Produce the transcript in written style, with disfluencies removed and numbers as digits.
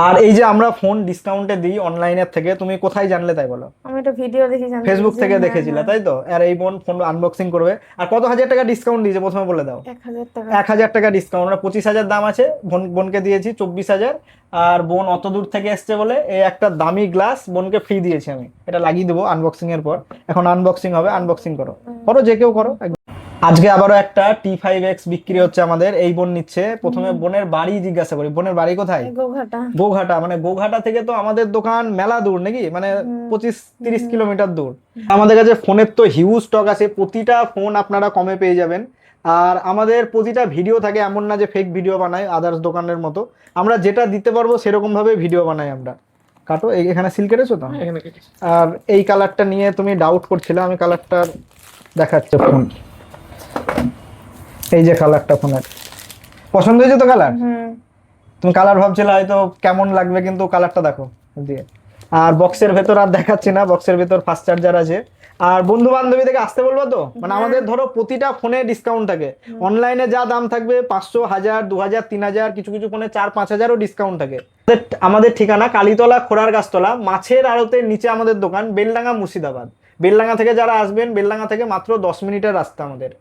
আর এই যে আমরা ফোন ডিসকাউন্টে দিই অনলাইনের থেকে, তুমি কোথায় জানলে তাই বলো? আমি একটা ভিডিও দেখে জানতে ফেসবুক পেরেছি। থেকে হ্যাঁ, দেখেছিলে হ্যাঁ। তাই তো? আর এই বোন ফোন আনবক্সিং করবে। আর কত হাজার টাকা ডিসকাউন্ট দিয়েছে প্রথমে বলে দাও। 1000 টাকা। 1,000 টাকা ডিসকাউন্ট। আমরা 25,000 দাম আছে, বোনকে দিয়েছি 24,000। আর বোন অত দূর থেকে এসছে বলে এই একটা দামি গ্লাস বোনকে ফ্রি দিয়েছি আমি, এটা লাগিয়ে দেবো আনবক্সিং এর পর। এখন আনবক্সিং হবে, আনবক্সিং করো, করো যে কেউ করো। আজকে আবারও একটা T5X বিক্রি হচ্ছে আমাদের, এই বোন নিচ্ছে। প্রথমে বোনের বাড়ি জিজ্ঞাসা করি, বোনের বাড়ি কোথায়? গোঘাটা। গোঘাটা, মানে গোঘাটা থেকে তো আমাদের দোকান মেলা দূর নাকি, মানে 25-30 কিলোমিটার দূর। আমাদের কাছে ফোনের তো হিউজ স্টক আছে, প্রতিটা ফোন আপনারা কমে পেয়ে যাবেন। আর আমাদের প্রতিটা ভিডিও থাকে, এমন না যে ফেক ভিডিও বানাই আদার্স দোকানের মতো। আমরা যেটা দিতে পারবো সেরকম ভাবে ভিডিও বানাই আমরা। কাটো, এখানে সিল কেটেছো তো? আর এই কালারটা নিয়ে তুমি ডাউট করছিলে, আমি কালারটা দেখাচ্ছি। ফোন এই যে কালারটা, ফোনের পছন্দ হয়েছে তো কালার? তুমি কালার ভাবছিলে হয়তো কেমন লাগবে, কিন্তু কালারটা দেখো দিয়ে। আর বক্সের ভেতর আর দেখাচ্ছি না, বক্সের ভেতর ফাস্ট চার্জার আছে। আর বন্ধু বান্ধবী থেকে আসতে বলবো তো, মানে আমাদের ধরো প্রতিটা ফোনে ডিসকাউন্ট থাকে। অনলাইনে যা দাম থাকবে 500, 1000, 2000, 3000, কিছু কিছু ফোনে 4-5 হাজারও ডিসকাউন্ট থাকে। আমাদের ঠিকানা কালীতলা, খোড়ার গাছতলা, মাছের আড়তের নিচে আমাদের দোকান, বেলডাঙ্গা, মুর্শিদাবাদ। বেলডাঙ্গা থেকে যারা আসবেন, বেলডাঙ্গা থেকে মাত্র 10 মিনিটের রাস্তা আমাদের।